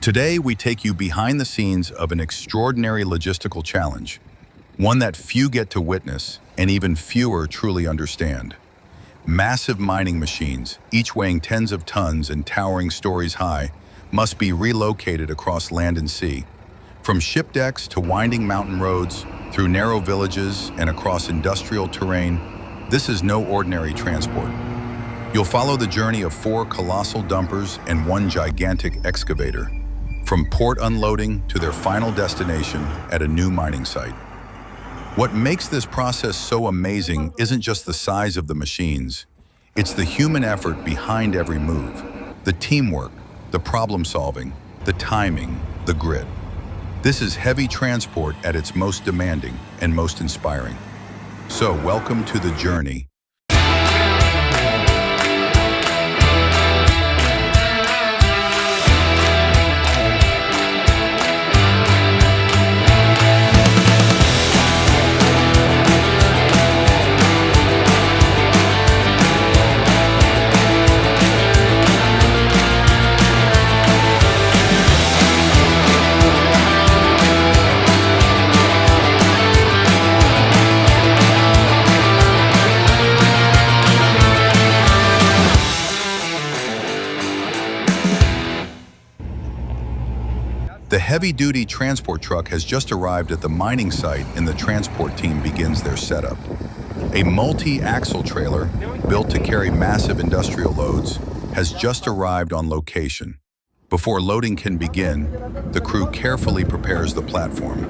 Today, we take you behind the scenes of an extraordinary logistical challenge, one that few get to witness and even fewer truly understand. Massive mining machines, each weighing tens of tons and towering stories high, must be relocated across land and sea. From ship decks to winding mountain roads, through narrow villages and across industrial terrain, this is no ordinary transport. You'll follow the journey of 4 colossal dumpers and 1 gigantic excavator, from port unloading to their final destination at a new mining site. What makes this process so amazing isn't just the size of the machines, it's the human effort behind every move, the teamwork, the problem solving, the timing, the grit. This is heavy transport at its most demanding and most inspiring. So welcome to the journey. The heavy-duty transport truck has just arrived at the mining site and the transport team begins their setup. A multi-axle trailer, built to carry massive industrial loads, has just arrived on location. Before loading can begin, the crew carefully prepares the platform.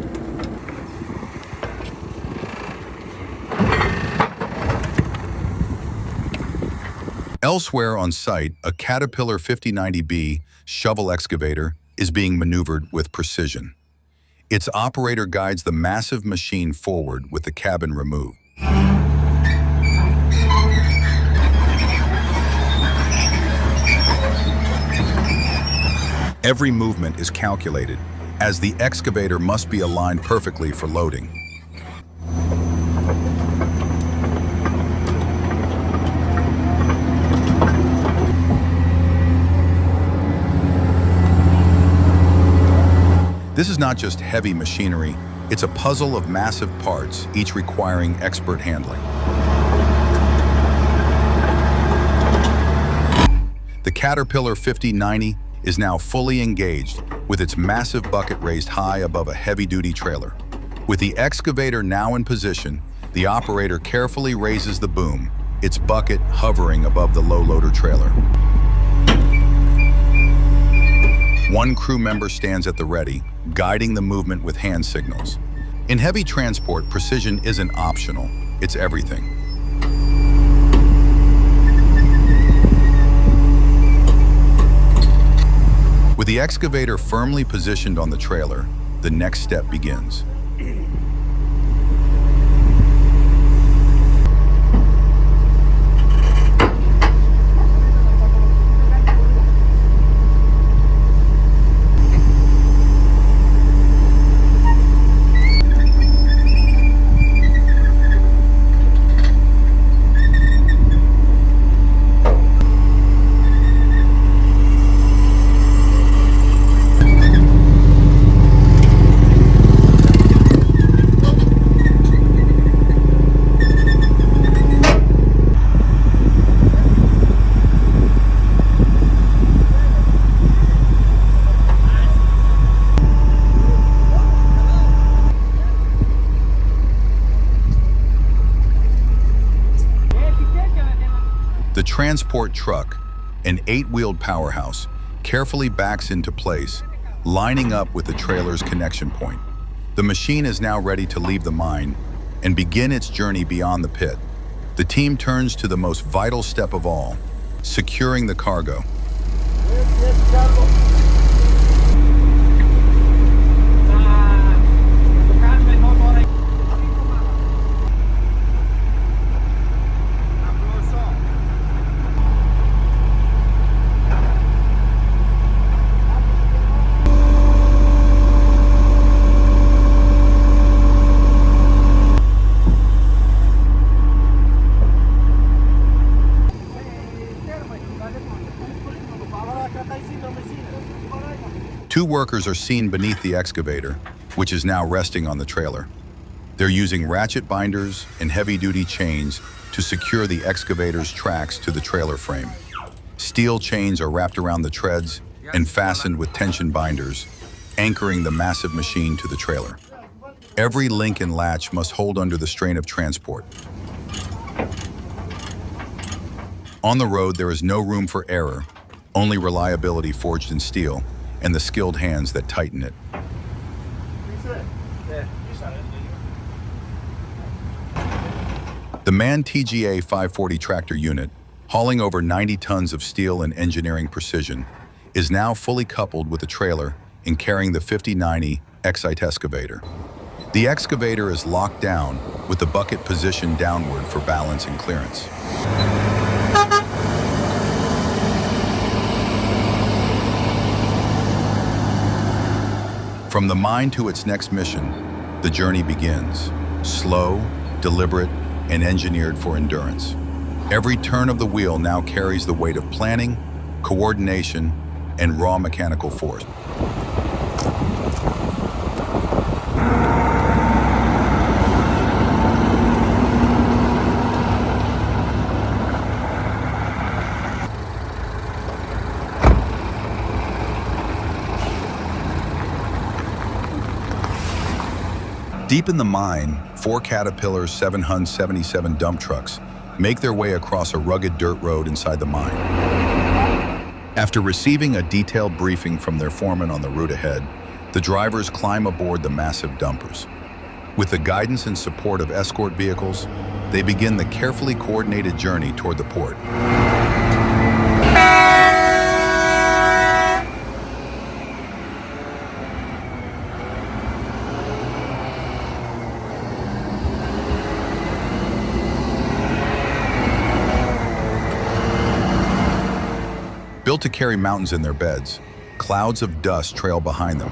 Elsewhere on site, a Caterpillar 5090B shovel excavator is being maneuvered with precision. Its operator guides the massive machine forward with the cabin removed. Every movement is calculated, as the excavator must be aligned perfectly for loading. This is not just heavy machinery, it's a puzzle of massive parts, each requiring expert handling. The Caterpillar 5090 is now fully engaged, with its massive bucket raised high above a heavy-duty trailer. With the excavator now in position, the operator carefully raises the boom, its bucket hovering above the low-loader trailer. One crew member stands at the ready, guiding the movement with hand signals. In heavy transport, precision isn't optional, it's everything. With the excavator firmly positioned on the trailer, the next step begins. The transport truck, an 8-wheeled powerhouse, carefully backs into place, lining up with the trailer's connection point. The machine is now ready to leave the mine and begin its journey beyond the pit. The team turns to the most vital step of all, securing the cargo. Two workers are seen beneath the excavator, which is now resting on the trailer. They're using ratchet binders and heavy-duty chains to secure the excavator's tracks to the trailer frame. Steel chains are wrapped around the treads and fastened with tension binders, anchoring the massive machine to the trailer. Every link and latch must hold under the strain of transport. On the road, there is no room for error, only reliability forged in steel and the skilled hands that tighten it. The MAN TGA 540 tractor unit, hauling over 90 tons of steel and engineering precision, is now fully coupled with a trailer and carrying the 5090 excavator. The excavator is locked down with the bucket positioned downward for balance and clearance. From the mine to its next mission, the journey begins. Slow, deliberate, and engineered for endurance. Every turn of the wheel now carries the weight of planning, coordination, and raw mechanical force. Deep in the mine, 4 Caterpillar 777 dump trucks make their way across a rugged dirt road inside the mine. After receiving a detailed briefing from their foreman on the route ahead, the drivers climb aboard the massive dumpers. With the guidance and support of escort vehicles, they begin the carefully coordinated journey toward the port. Built to carry mountains in their beds, clouds of dust trail behind them.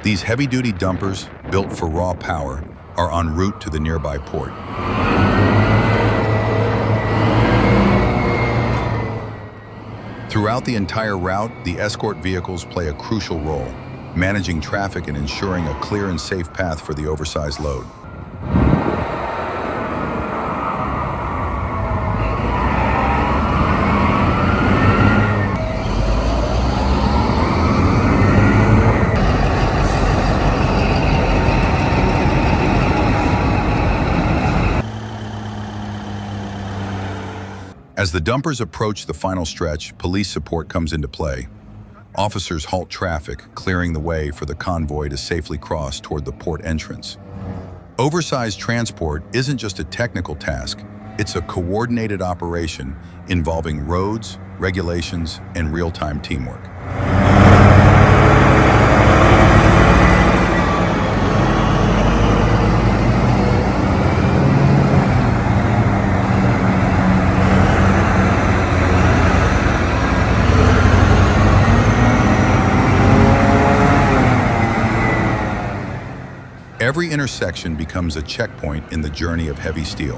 These heavy-duty dumpers, built for raw power, are en route to the nearby port. Throughout the entire route, the escort vehicles play a crucial role, managing traffic and ensuring a clear and safe path for the oversized load. As the dumpers approach the final stretch, police support comes into play. Officers halt traffic, clearing the way for the convoy to safely cross toward the port entrance. Oversized transport isn't just a technical task, it's a coordinated operation involving roads, regulations, and real-time teamwork. Every intersection becomes a checkpoint in the journey of heavy steel.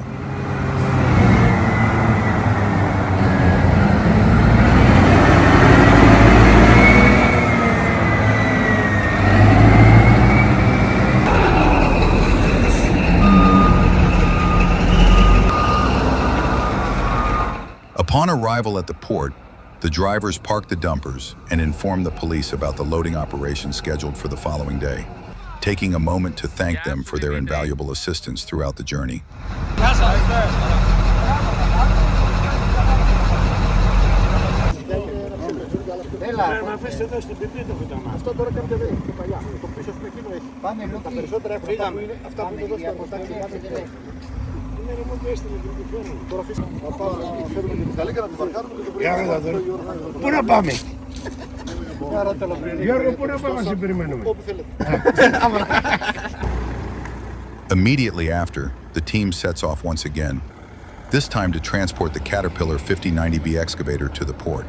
Upon arrival at the port, the drivers park the dumpers and inform the police about the loading operation scheduled for the following day, taking a moment to thank them for their invaluable assistance throughout the journey. Πού να πάμε? Γιώργο, πού να πάμε, σε περιμένουμε. Immediately after, the team sets off once again, this time to transport the Caterpillar 5090B excavator to the port.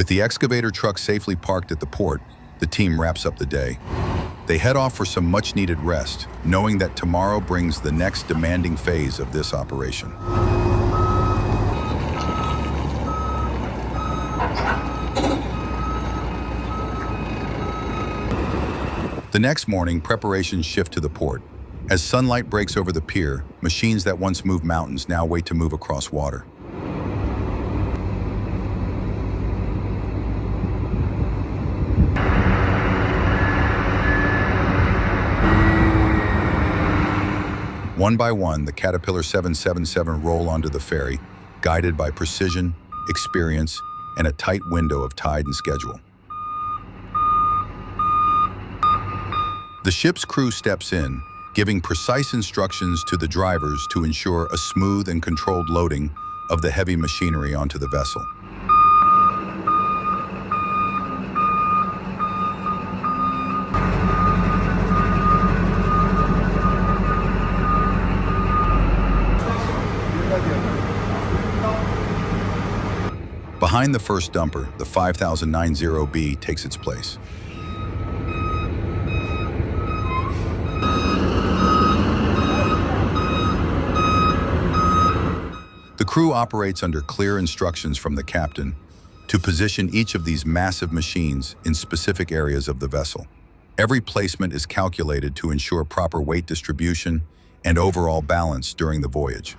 With the excavator truck safely parked at the port, the team wraps up the day. They head off for some much-needed rest, knowing that tomorrow brings the next demanding phase of this operation. The next morning, preparations shift to the port. As sunlight breaks over the pier, machines that once moved mountains now wait to move across water. One by one, the Caterpillar 777 roll onto the ferry, guided by precision, experience, and a tight window of tide and schedule. The ship's crew steps in, giving precise instructions to the drivers to ensure a smooth and controlled loading of the heavy machinery onto the vessel. Behind the first dumper, the 5090B takes its place. The crew operates under clear instructions from the captain to position each of these massive machines in specific areas of the vessel. Every placement is calculated to ensure proper weight distribution and overall balance during the voyage.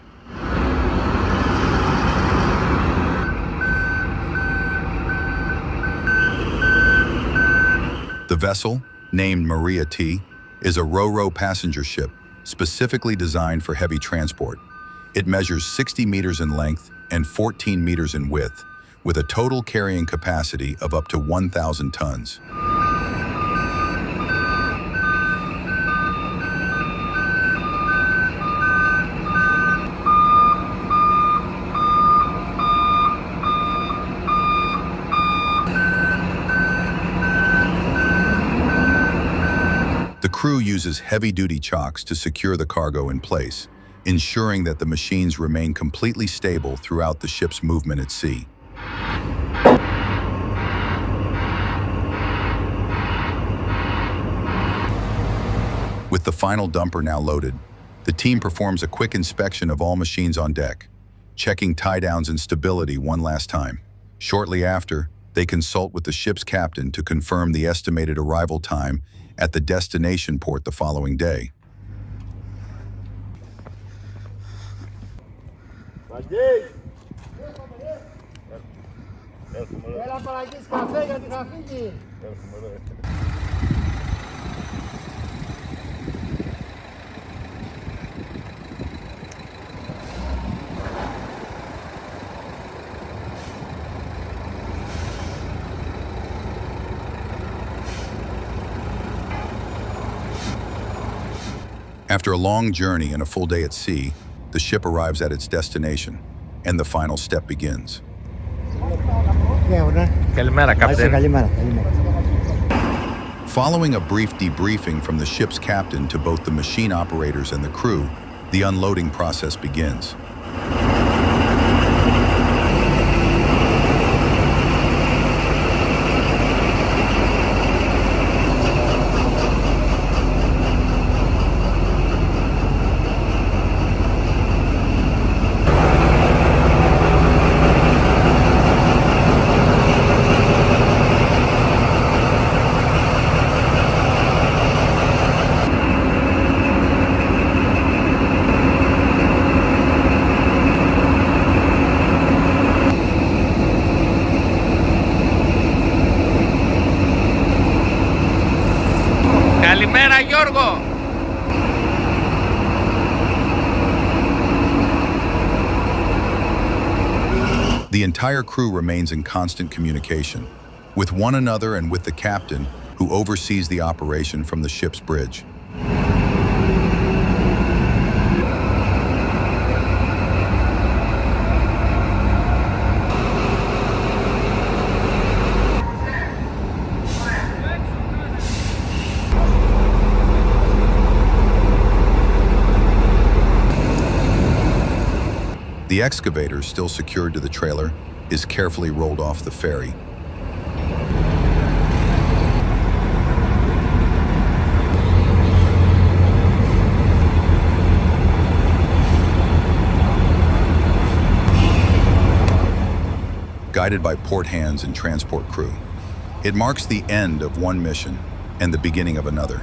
The vessel, named Maria T, is a ro-ro passenger ship specifically designed for heavy transport. It measures 60 meters in length and 14 meters in width, with a total carrying capacity of up to 1,000 tons. The crew uses heavy-duty chocks to secure the cargo in place, ensuring that the machines remain completely stable throughout the ship's movement at sea. With the final dumper now loaded, the team performs a quick inspection of all machines on deck, checking tie-downs and stability one last time. Shortly after, they consult with the ship's captain to confirm the estimated arrival time at the destination port the following day. After a long journey and a full day at sea, the ship arrives at its destination, and the final step begins. Καλημέρα, Captain. Καλημέρα. Following a brief debriefing from the ship's captain to both the machine operators and the crew, the unloading process begins. Καλημέρα, Γιώργο. The entire crew remains in constant communication, with one another and with the captain, who oversees the operation from the ship's bridge. The excavator, still secured to the trailer, is carefully rolled off the ferry, guided by port hands and transport crew. It marks the end of one mission and the beginning of another.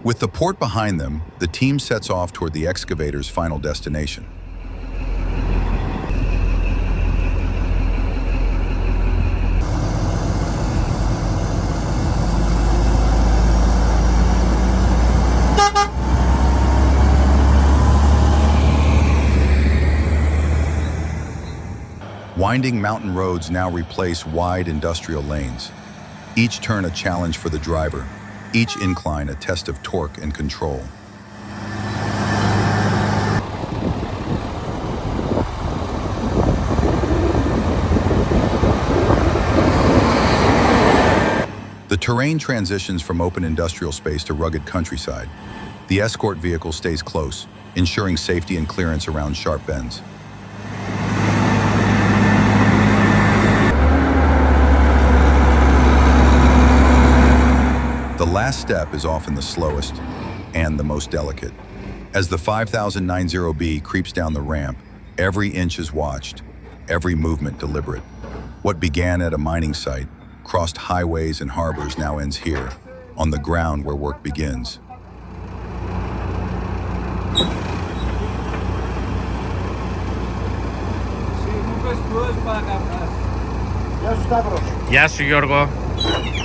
With the port behind them, the team sets off toward the excavator's final destination. Winding mountain roads now replace wide industrial lanes. Each turn a challenge for the driver, each incline a test of torque and control. The terrain transitions from open industrial space to rugged countryside. The escort vehicle stays close, ensuring safety and clearance around sharp bends. The last step is often the slowest and the most delicate. As the 5090B creeps down the ramp, every inch is watched, every movement deliberate. What began at a mining site, crossed highways and harbors, now ends here, on the ground where work begins. Γεια σου Γιώργο.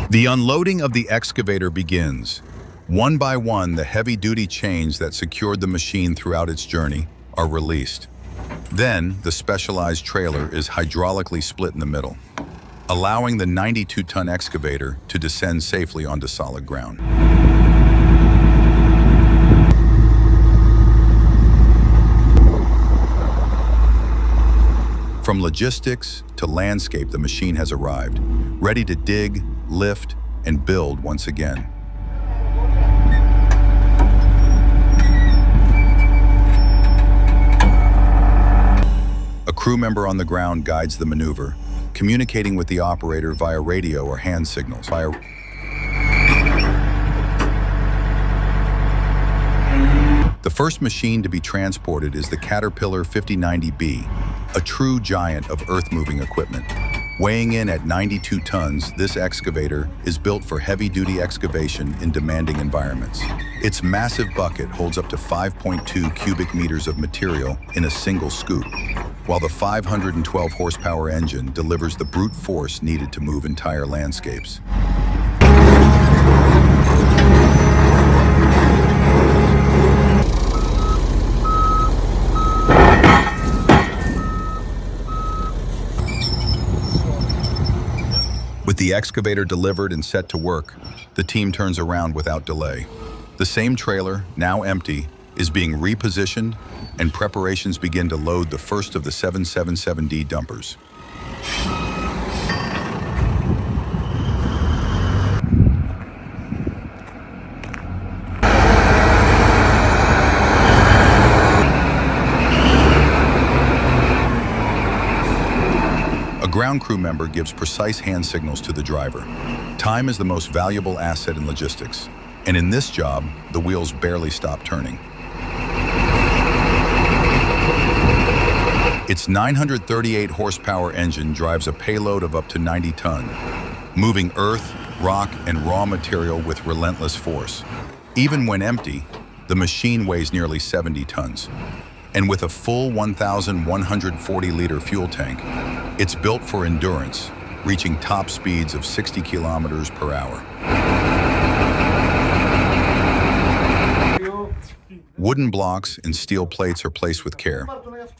The unloading of the excavator begins. One by one, the heavy-duty chains that secured the machine throughout its journey are released. Then, the specialized trailer is hydraulically split in the middle, allowing the 92-ton excavator to descend safely onto solid ground. From logistics to landscape, the machine has arrived, ready to dig, lift, and build once again. A crew member on the ground guides the maneuver, communicating with the operator via radio or hand signals. The first machine to be transported is the Caterpillar 5090B, a true giant of earth-moving equipment. Weighing in at 92 tons, this excavator is built for heavy-duty excavation in demanding environments. Its massive bucket holds up to 5.2 cubic meters of material in a single scoop, while the 512 horsepower engine delivers the brute force needed to move entire landscapes. With the excavator delivered and set to work, the team turns around without delay. The same trailer, now empty, is being repositioned, and preparations begin to load the first of the 777D dumpers. A ground crew member gives precise hand signals to the driver. Time is the most valuable asset in logistics, and in this job, the wheels barely stop turning. Its 938 horsepower engine drives a payload of up to 90 tons, moving earth, rock, and raw material with relentless force. Even when empty, the machine weighs nearly 70 tons. And with a full 1,140-liter fuel tank, it's built for endurance, reaching top speeds of 60 kilometers per hour. Wooden blocks and steel plates are placed with care,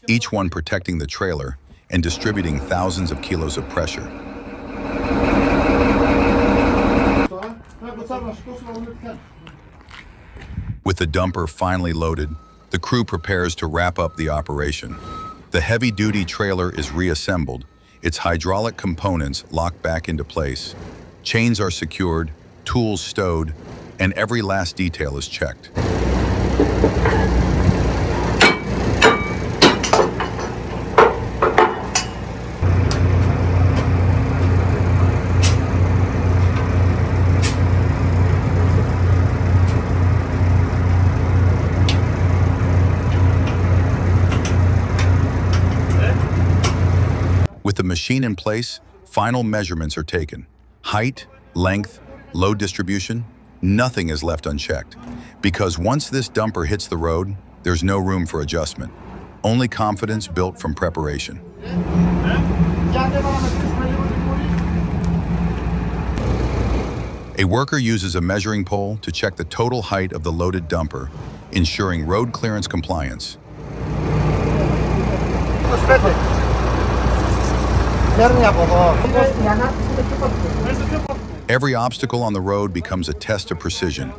each one protecting the trailer and distributing thousands of kilos of pressure. With the dumper finally loaded, the crew prepares to wrap up the operation. The heavy-duty trailer is reassembled, its hydraulic components locked back into place. Chains are secured, tools stowed, and every last detail is checked. With the machine in place, final measurements are taken. Height, length, load distribution, nothing is left unchecked. Because once this dumper hits the road, there's no room for adjustment. Only confidence built from preparation. A worker uses a measuring pole to check the total height of the loaded dumper, ensuring road clearance compliance. Every obstacle on the road becomes a test of precision.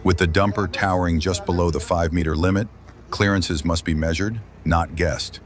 With the dumper towering just below the 5-meter limit, clearances must be measured, not guessed.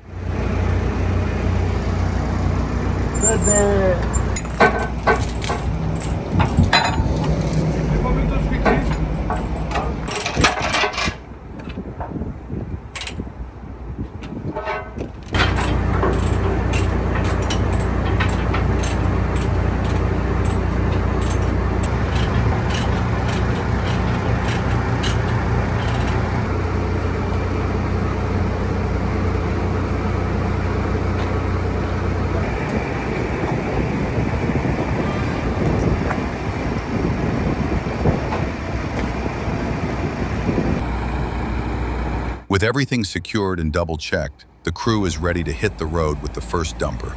With everything secured and double-checked, the crew is ready to hit the road with the first dumper.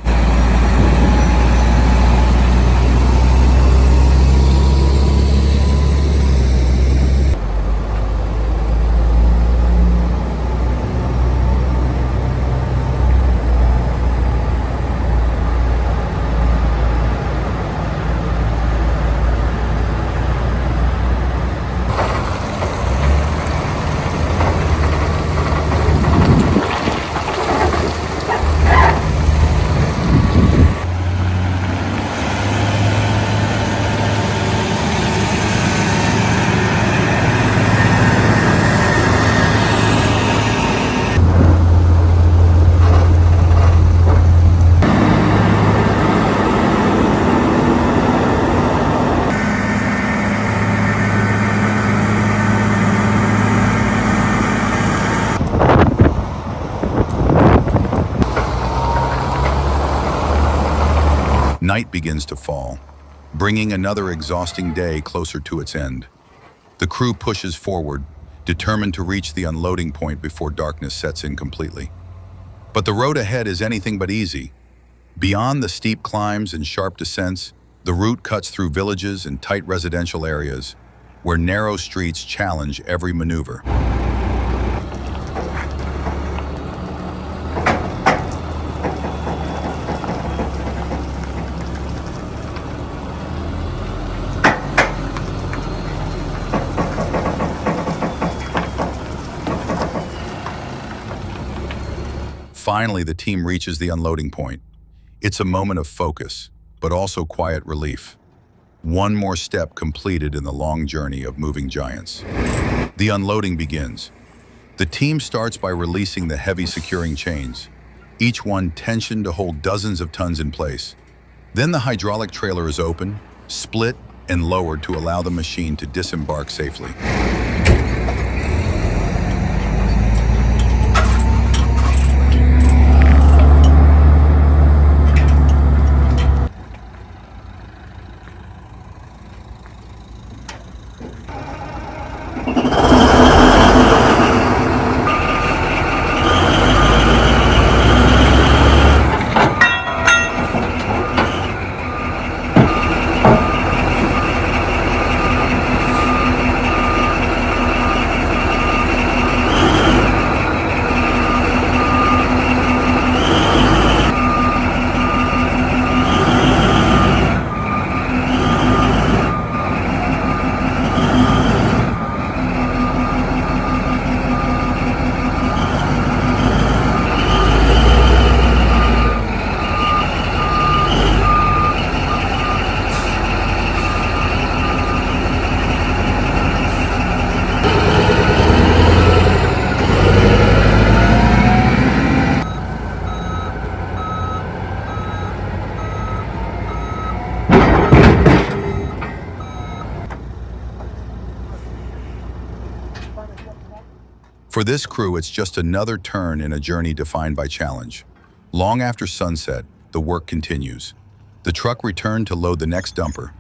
Night begins to fall, bringing another exhausting day closer to its end. The crew pushes forward, determined to reach the unloading point before darkness sets in completely. But the road ahead is anything but easy. Beyond the steep climbs and sharp descents, the route cuts through villages and tight residential areas, where narrow streets challenge every maneuver. Finally, the team reaches the unloading point. It's a moment of focus, but also quiet relief. One more step completed in the long journey of moving giants. The unloading begins. The team starts by releasing the heavy securing chains, each one tensioned to hold dozens of tons in place. Then the hydraulic trailer is opened, split, and lowered to allow the machine to disembark safely. For this crew, it's just another turn in a journey defined by challenge. Long after sunset, the work continues. The truck returned to load the next dumper.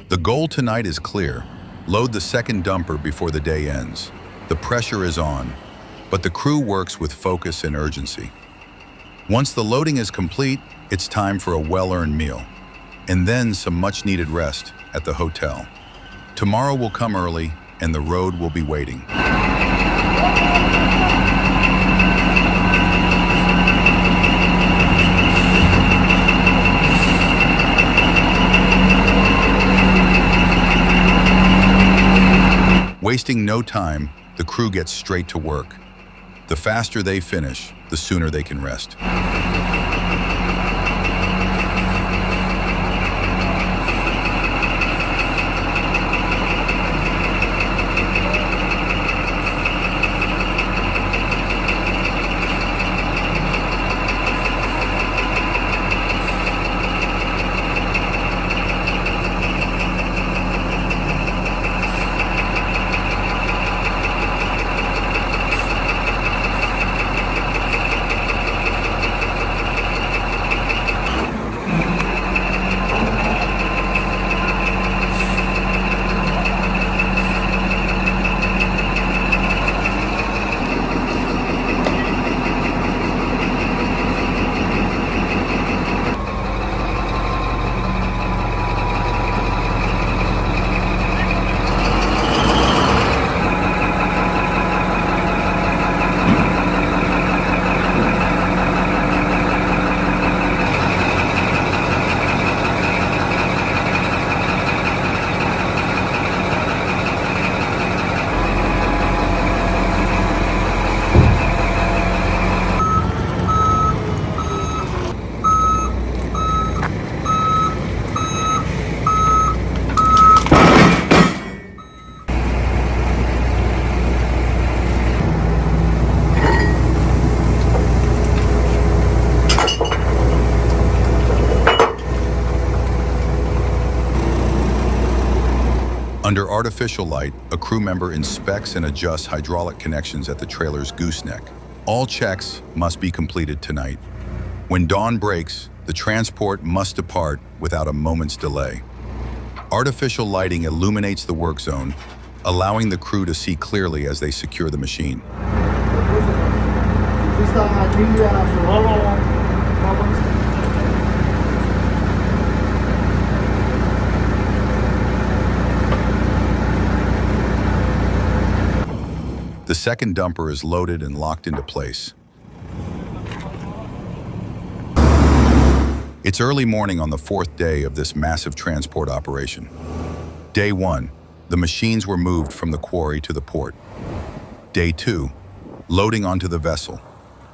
The goal tonight is clear. Load the second dumper before the day ends. The pressure is on, but the crew works with focus and urgency. Once the loading is complete, it's time for a well-earned meal, and then some much-needed rest at the hotel. Tomorrow will come early, and the road will be waiting. Wasting no time, the crew gets straight to work. The faster they finish, the sooner they can rest. Under artificial light, a crew member inspects and adjusts hydraulic connections at the trailer's gooseneck. All checks must be completed tonight. When dawn breaks, the transport must depart without a moment's delay. Artificial lighting illuminates the work zone, allowing the crew to see clearly as they secure the machine. The second dumper is loaded and locked into place. It's early morning on the fourth day of this massive transport operation. Day 1, the machines were moved from the quarry to the port. Day 2, loading onto the vessel.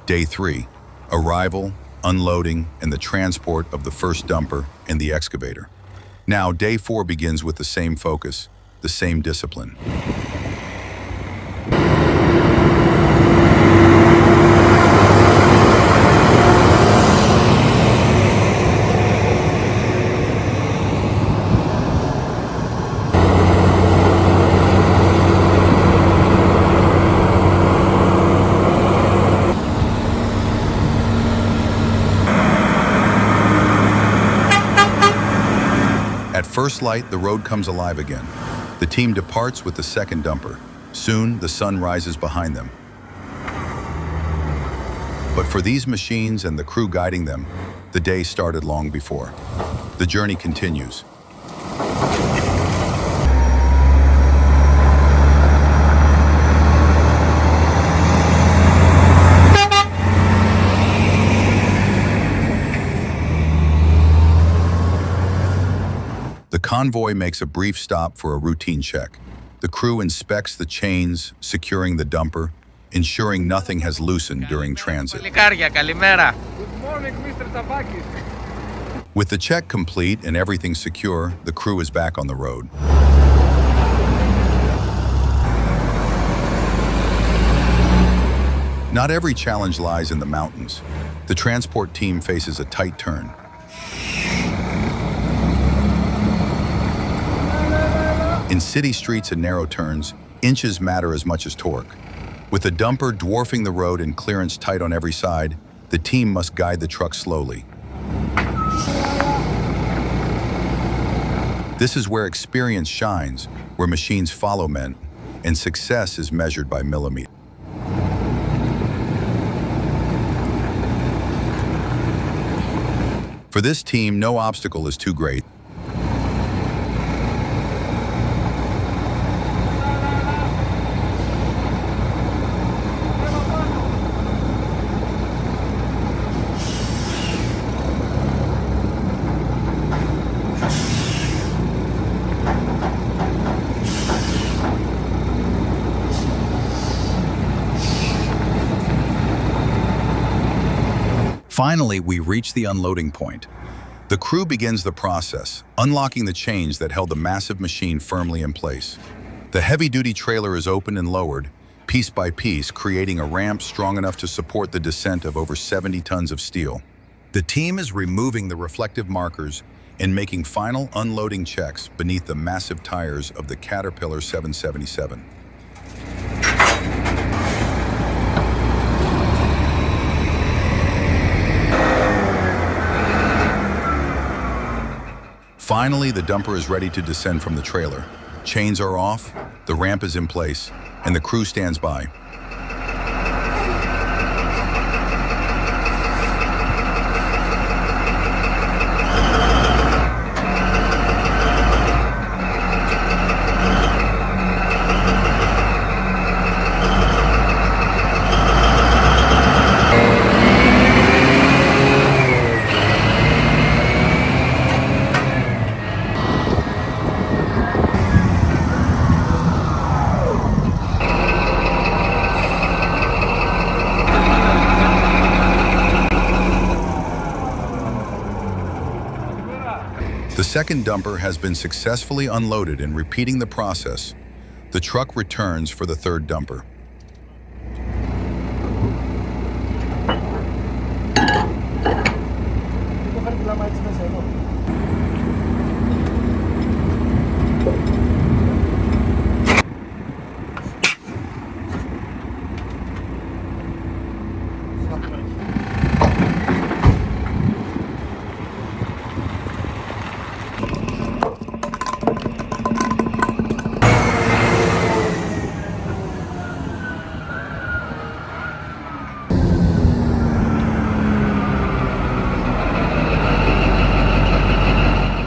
Day 3, arrival, unloading, and the transport of the first dumper and the excavator. Now, day 4 begins with the same focus, the same discipline. At first light, the road comes alive again. The team departs with the second dumper. Soon, the sun rises behind them. But for these machines and the crew guiding them, the day started long before. The journey continues. The convoy makes a brief stop for a routine check. The crew inspects the chains, securing the dumper, ensuring nothing has loosened during transit. Good morning, Mr. Tabakis. With the check complete and everything secure, the crew is back on the road. Not every challenge lies in the mountains. The transport team faces a tight turn. In city streets and narrow turns, inches matter as much as torque. With the dumper dwarfing the road and clearance tight on every side, the team must guide the truck slowly. This is where experience shines, where machines follow men, and success is measured by millimeters. For this team, no obstacle is too great. Finally, we reach the unloading point. The crew begins the process, unlocking the chains that held the massive machine firmly in place. The heavy-duty trailer is opened and lowered, piece by piece, creating a ramp strong enough to support the descent of over 70 tons of steel. The team is removing the reflective markers and making final unloading checks beneath the massive tires of the Caterpillar 777. Finally, the dumper is ready to descend from the trailer. Chains are off, the ramp is in place, and the crew stands by. The second dumper has been successfully unloaded, and repeating the process, the truck returns for the third dumper.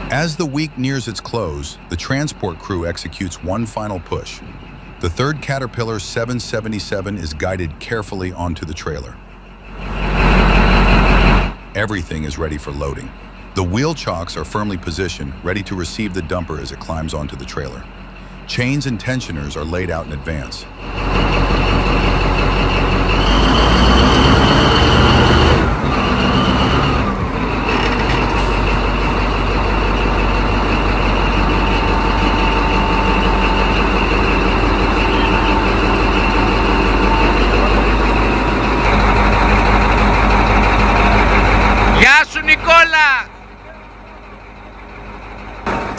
As the week nears its close, the transport crew executes one final push. The third Caterpillar 777 is guided carefully onto the trailer. Everything is ready for loading. The wheel chocks are firmly positioned, ready to receive the dumper as it climbs onto the trailer. Chains and tensioners are laid out in advance.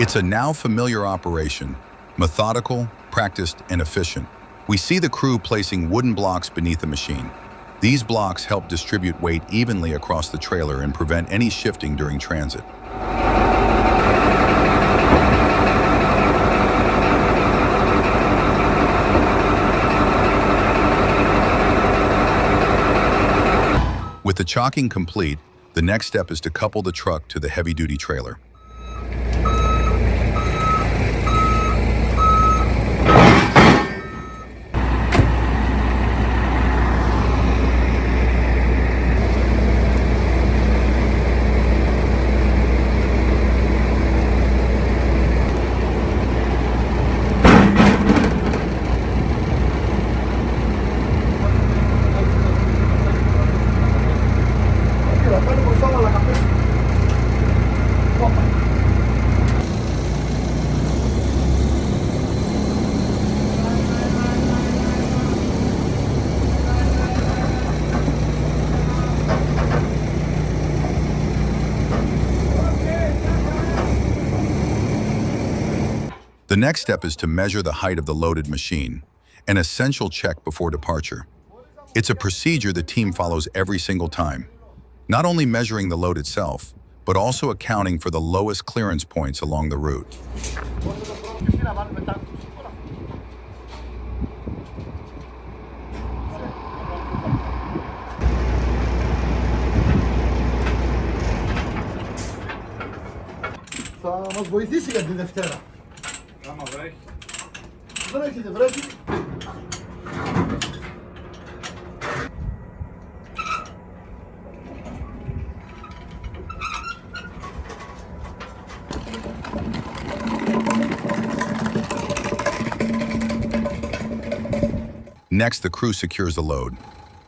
It's a now familiar operation, methodical, practiced, and efficient. We see the crew placing wooden blocks beneath the machine. These blocks help distribute weight evenly across the trailer and prevent any shifting during transit. With the chocking complete, the next step is to couple the truck to the heavy-duty trailer. The next step is to measure the height of the loaded machine, an essential check before departure. It's a procedure the team follows every single time, not only measuring the load itself, but also accounting for the lowest clearance points along the route. Θα μας βοηθήσει για τη Δευτέρα. Άμα βρέχει. Βρέχει, δεν βρέχει. Next, the crew secures the load.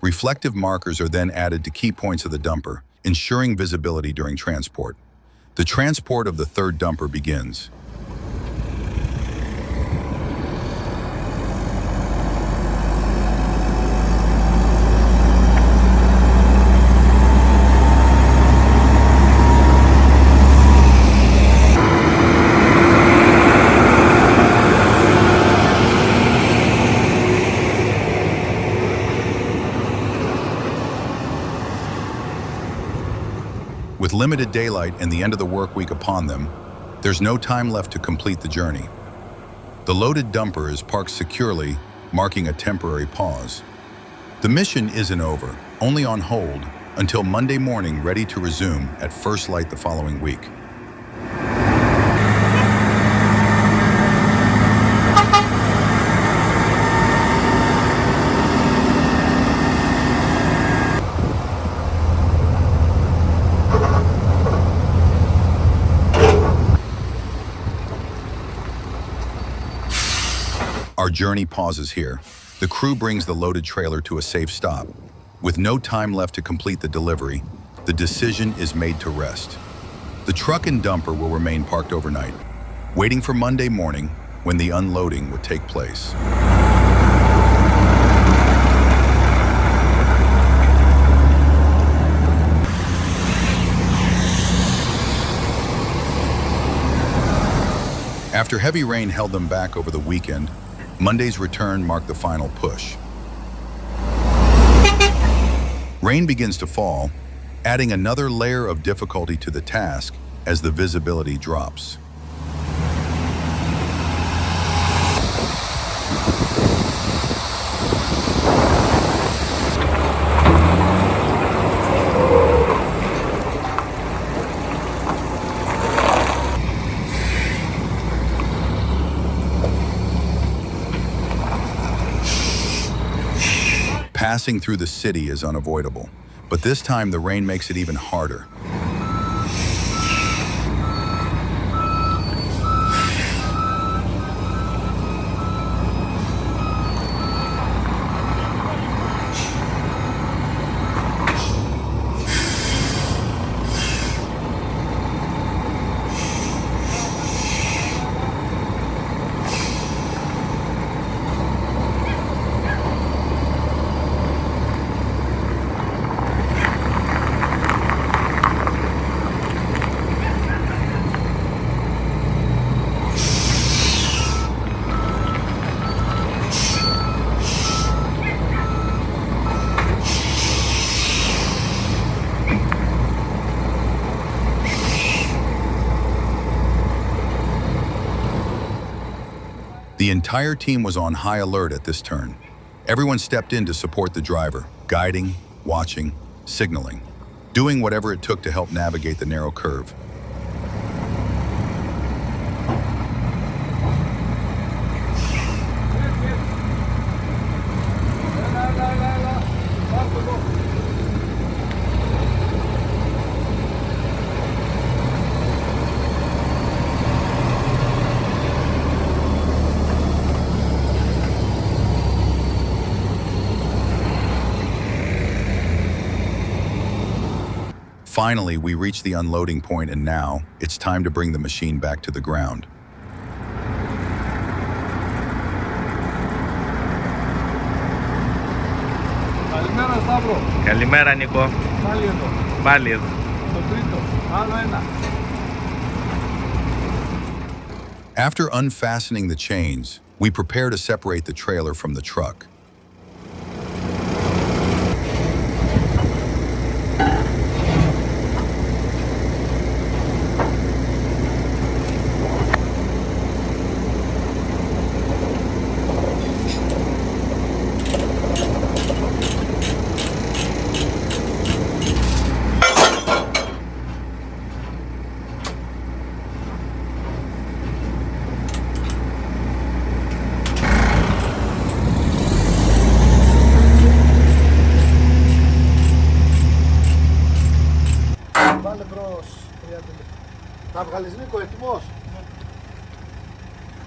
Reflective markers are then added to key points of the dumper, ensuring visibility during transport. The transport of the third dumper begins. With limited daylight and the end of the work week upon them, there's no time left to complete the journey. The loaded dumper is parked securely, marking a temporary pause. The mission isn't over, only on hold, until Monday morning, ready to resume at first light the following week. Our journey pauses here. The crew brings the loaded trailer to a safe stop. With no time left to complete the delivery, the decision is made to rest. The truck and dumper will remain parked overnight, waiting for Monday morning when the unloading would take place. After heavy rain held them back over the weekend, Monday's return marked the final push. Rain begins to fall, adding another layer of difficulty to the task as the visibility drops. Passing through the city is unavoidable, but this time the rain makes it even harder. The entire team was on high alert at this turn. Everyone stepped in to support the driver, guiding, watching, signaling, doing whatever it took to help navigate the narrow curve. Finally, we reach the unloading point, and now it's time to bring the machine back to the ground. Καλημέρα Σταύρο. Καλημέρα Νίκο. Πάλι εδώ. Πάλι εδώ. Το τρίτο. Άλλο ένα. After unfastening the chains, we prepare to separate the trailer from the truck. Βάλε μπρος, приятелε. Θα βγάλεις Νίκο, έτοιμος.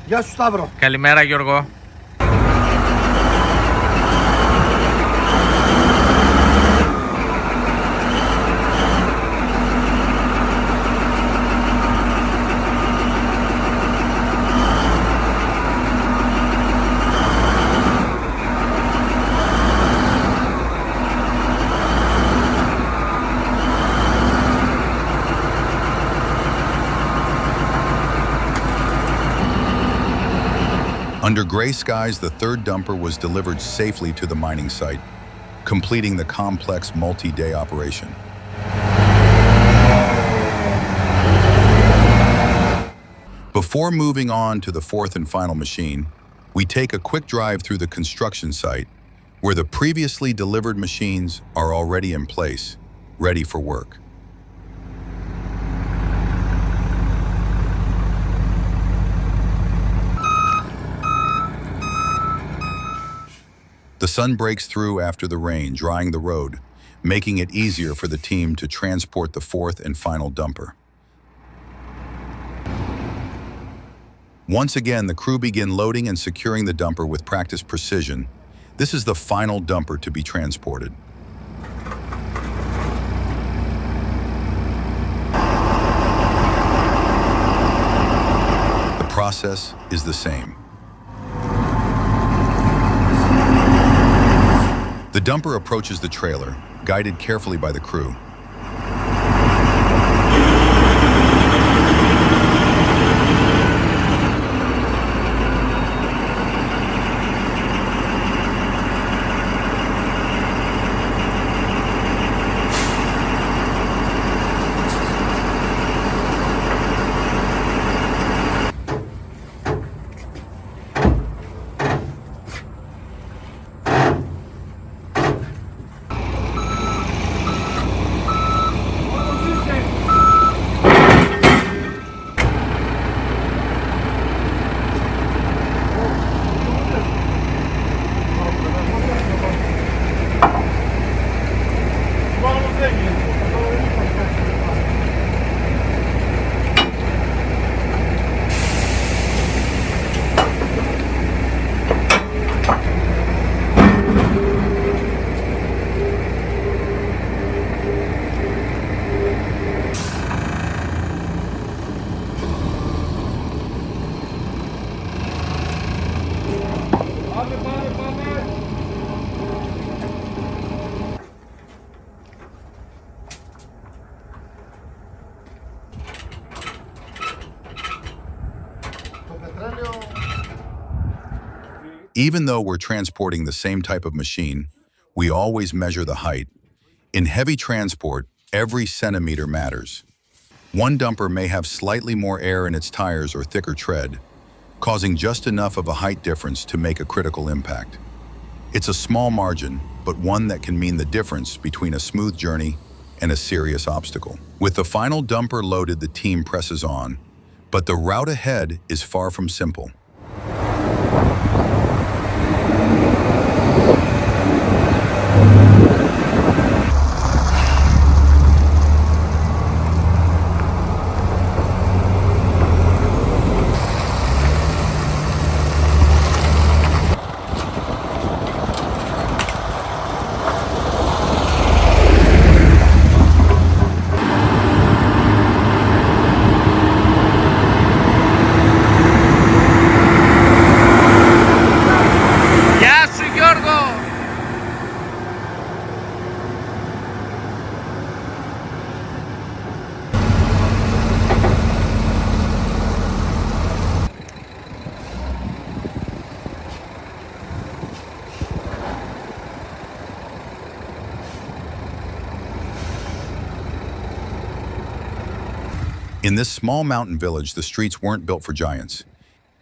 Γεια σου Σταύρο. Καλημέρα Γιώργο. Under gray skies, the third dumper was delivered safely to the mining site, completing the complex multi-day operation. Before moving on to the fourth and final machine, we take a quick drive through the construction site, where the previously delivered machines are already in place, ready for work. The sun breaks through after the rain, drying the road, making it easier for the team to transport the fourth and final dumper. Once again, the crew begin loading and securing the dumper with practiced precision. This is the final dumper to be transported. The process is the same. The dumper approaches the trailer, guided carefully by the crew. Even though we're transporting the same type of machine, we always measure the height. In heavy transport, every centimeter matters. One dumper may have slightly more air in its tires or thicker tread, causing just enough of a height difference to make a critical impact. It's a small margin, but one that can mean the difference between a smooth journey and a serious obstacle. With the final dumper loaded, the team presses on, but the route ahead is far from simple. In this small mountain village, the streets weren't built for giants.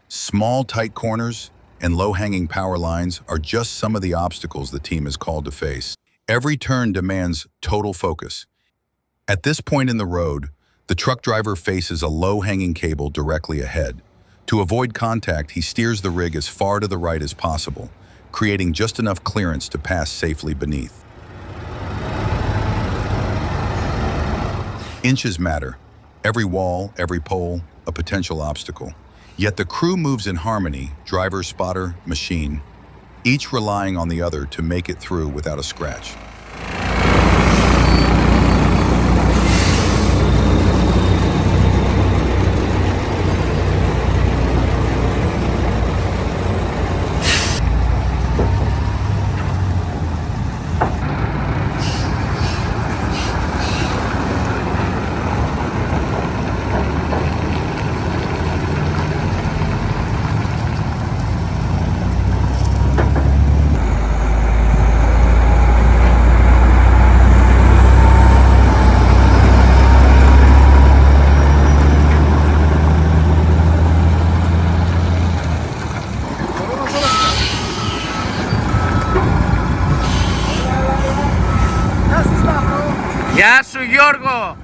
Small, tight corners and low-hanging power lines are just some of the obstacles the team is called to face. Every turn demands total focus. At this point in the road, the truck driver faces a low-hanging cable directly ahead. To avoid contact, he steers the rig as far to the right as possible, creating just enough clearance to pass safely beneath. Inches matter. Every wall, every pole, a potential obstacle. Yet the crew moves in harmony, driver, spotter, machine, each relying on the other to make it through without a scratch. Γεια σου Γιώργο!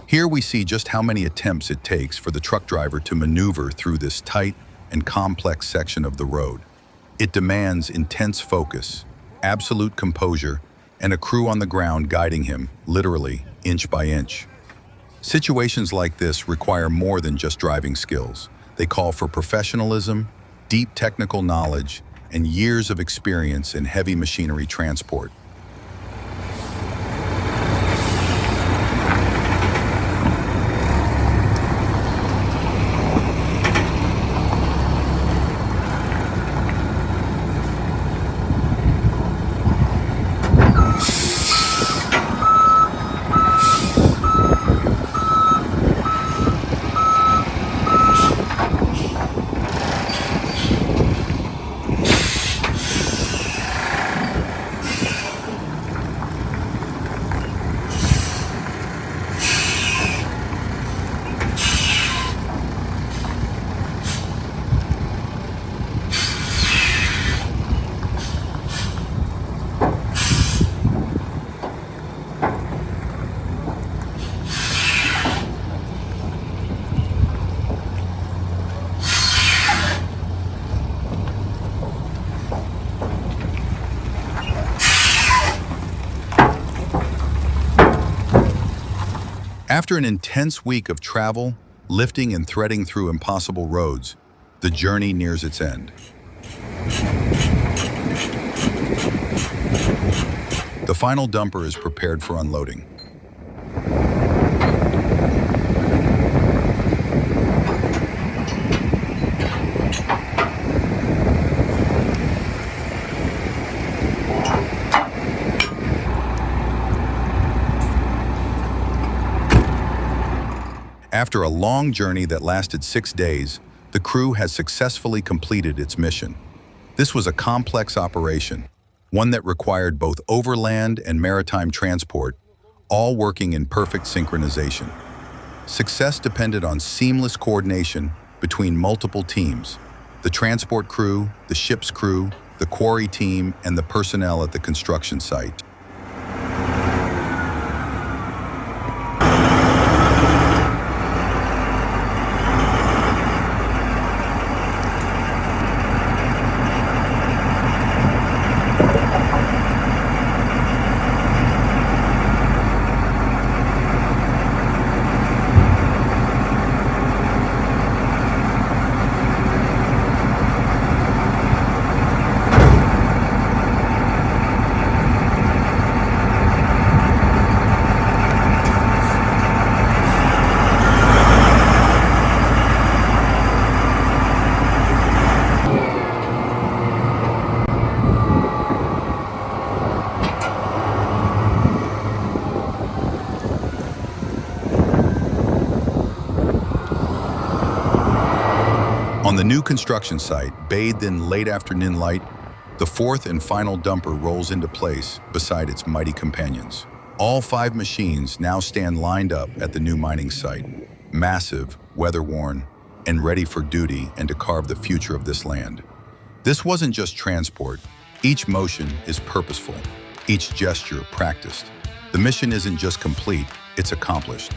Here we see just how many attempts it takes for the truck driver to maneuver through this tight and complex section of the road. It demands intense focus, absolute composure, and a crew on the ground guiding him, literally, inch by inch. Situations like this require more than just driving skills. They call for professionalism, deep technical knowledge, and years of experience in heavy machinery transport. After an intense week of travel, lifting and threading through impossible roads, the journey nears its end. The final dumper is prepared for unloading. After a long journey that lasted 6 days, the crew has successfully completed its mission. This was a complex operation, one that required both overland and maritime transport, all working in perfect synchronization. Success depended on seamless coordination between multiple teams: the transport crew, the ship's crew, the quarry team, and the personnel at the construction site. On the new construction site, bathed in late afternoon light, The fourth and final dumper rolls into place beside its mighty companions. All 5 machines now stand lined up at the new mining site, massive, weather-worn, and ready for duty and to carve the future of this land. This wasn't just transport. Each motion is purposeful, each gesture practiced. The mission isn't just complete, it's accomplished.